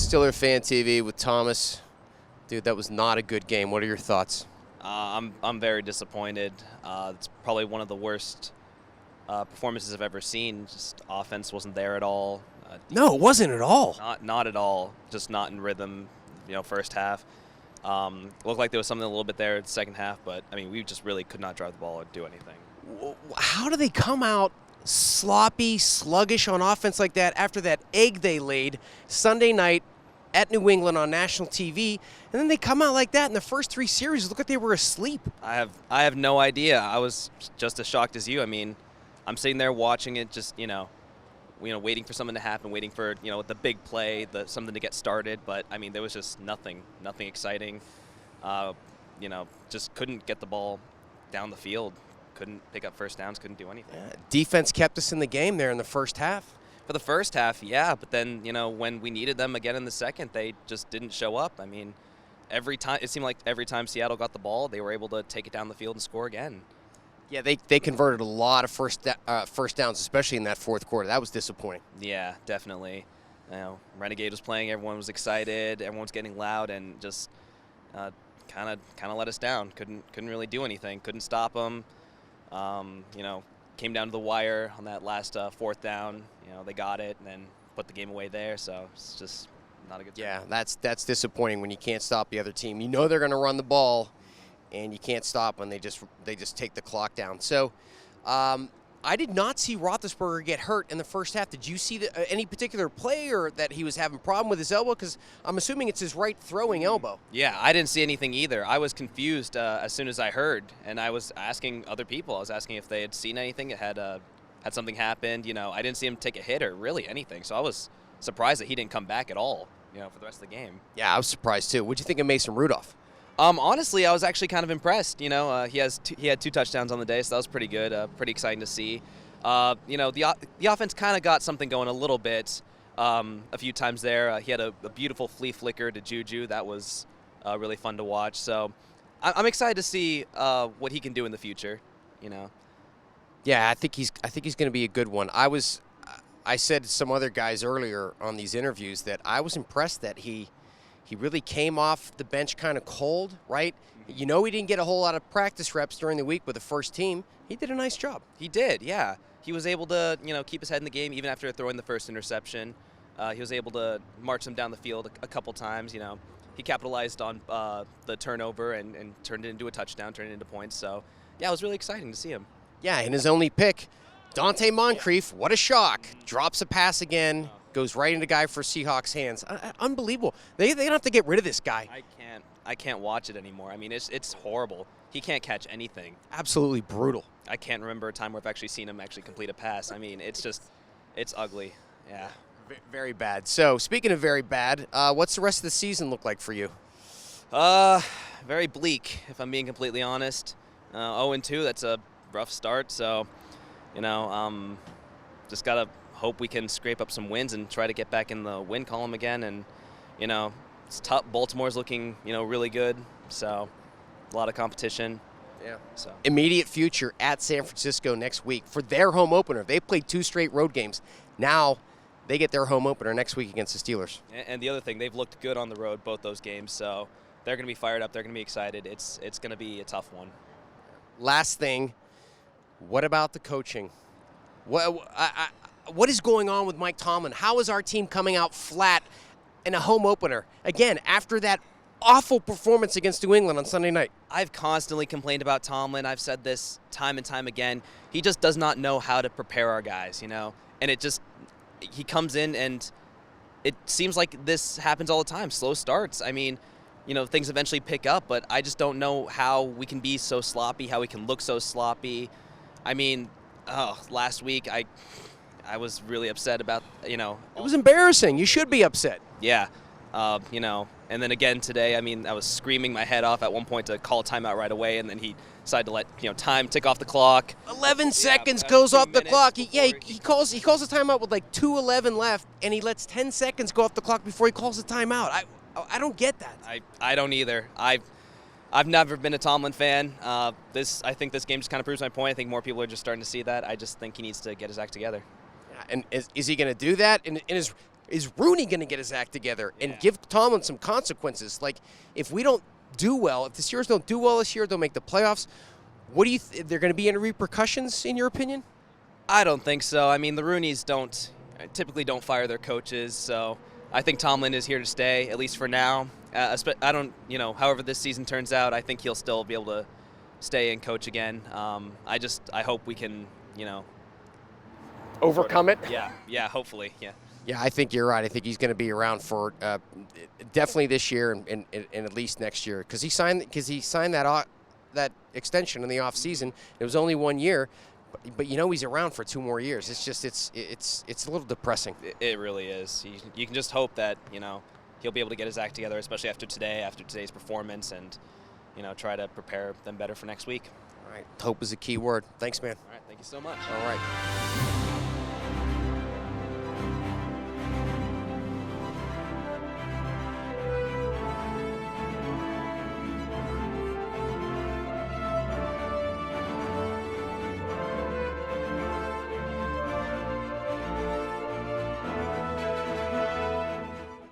StillerFanTV with Thomas. Dude, that was not a good game. What are your thoughts? I'm very disappointed. It's probably one of the worst performances I've ever seen. Just offense wasn't there at all. No, it wasn't at all. Not at all. Just not in rhythm. First half. Looked like there was something a little bit there in the second half, but I mean, we just really could not drive the ball or do anything. How do they come out sloppy, sluggish on offense like that after that egg they laid Sunday night at New England on national TV, and then they come out like that in the first three series? Look like they were asleep. I have no idea. I was just as shocked as you. I mean, I'm sitting there watching it, just waiting for something to happen, waiting for the big play, something to get started. But I mean, there was just nothing exciting. Just couldn't get the ball down the field. Couldn't pick up first downs. Couldn't do anything. Yeah, defense kept us in the game there in the first half. For the first half, yeah, but then when we needed them again in the second, they just didn't show up. I mean, it seemed like every time Seattle got the ball, they were able to take it down the field and score again. Yeah, they converted a lot of first downs, especially in that fourth quarter. That was disappointing. Yeah, definitely. Renegade was playing, everyone was excited, everyone was getting loud, and just kind of let us down. Couldn't really do anything. Couldn't stop them. Came down to the wire on that last fourth down. They got it and then put the game away there. So it's just not a good. Yeah, that's disappointing when you can't stop the other team. You know they're going to run the ball, and you can't stop when they just take the clock down. So I did not see Roethlisberger get hurt in the first half. Did you see any particular play or that he was having a problem with his elbow? Because I'm assuming it's his right throwing elbow. Yeah, I didn't see anything either. I was confused as soon as I heard, and I was asking other people. I was asking if they had seen anything. It had something happened. I didn't see him take a hit or really anything. So I was surprised that he didn't come back at all. For the rest of the game. Yeah, I was surprised too. What'd you think of Mason Rudolph? Honestly, I was actually kind of impressed. He had 2 touchdowns on the day, so that was pretty good. Pretty exciting to see. The offense kind of got something going a little bit a few times there. He had a beautiful flea flicker to Juju. That was really fun to watch. So I'm excited to see what he can do in the future. Yeah, I think he's going to be a good one. I said to some other guys earlier on these interviews that I was impressed that he really came off the bench kind of cold, right? He didn't get a whole lot of practice reps during the week with the first team. He did a nice job. He did, yeah. He was able to, keep his head in the game even after throwing the first interception. He was able to march them down the field a couple times. He capitalized on the turnover and turned it into a touchdown, turned it into points. So, yeah, it was really exciting to see him. Yeah, and his only pick, Donte Moncrief, what a shock. Drops a pass again. Goes right into guy for Seahawks hands. Unbelievable. They don't have to get rid of this guy. I can't watch it anymore. I mean, it's horrible. He can't catch anything. Absolutely brutal. I can't remember a time where I've actually seen him actually complete a pass. I mean, it's ugly. Yeah. Very bad. So, speaking of very bad, what's the rest of the season look like for you? Very bleak, if I'm being completely honest. 0-2, that's a rough start. So, just got to hope we can scrape up some wins and try to get back in the win column again. And, it's tough. Baltimore's looking, really good. So, a lot of competition. Yeah. So immediate future at San Francisco next week for their home opener. They played 2 straight road games. Now they get their home opener next week against the Steelers. And the other thing, they've looked good on the road, both those games. So they're going to be fired up. They're going to be excited. It's going to be a tough one. Last thing, what about the coaching? What is going on with Mike Tomlin? How is our team coming out flat in a home opener? Again, after that awful performance against New England on Sunday night. I've constantly complained about Tomlin. I've said this time and time again. He just does not know how to prepare our guys, And he comes in and it seems like this happens all the time. Slow starts. I mean, things eventually pick up, but I just don't know how we can be so sloppy, how we can look so sloppy. I mean, last week I was really upset about, It was embarrassing. You should be upset. Yeah. And then again today, I mean, I was screaming my head off at one point to call a timeout right away, and then he decided to let time tick off the clock. 11 seconds goes off the clock. He calls a timeout with like 2:11 left, and he lets 10 seconds go off the clock before he calls a timeout. I don't get that. I don't either. I've never been a Tomlin fan. I think this game just kind of proves my point. I think more people are just starting to see that. I just think he needs to get his act together. Yeah, and is he going to do that in his Is Rooney going to get his act together and Yeah. give Tomlin some consequences? Like, if we don't do well, if the Steelers don't do well this year, don't make the playoffs, what do you they're going to be any repercussions, in your opinion? I don't think so. I mean, the Rooneys typically don't fire their coaches, so I think Tomlin is here to stay, at least for now. I don't, however this season turns out, I think he'll still be able to stay and coach again. I hope we can, Overcome it? Yeah, hopefully, yeah. Yeah, I think you're right. I think he's going to be around for definitely this year and at least next year, because he signed that extension in the off season. It was only 1 year, but he's around for 2 more years. It's just it's a little depressing. It really is. You can just hope that he'll be able to get his act together, especially after today's performance, and try to prepare them better for next week. All right, hope is a key word. Thanks, man. All right, thank you so much. All right.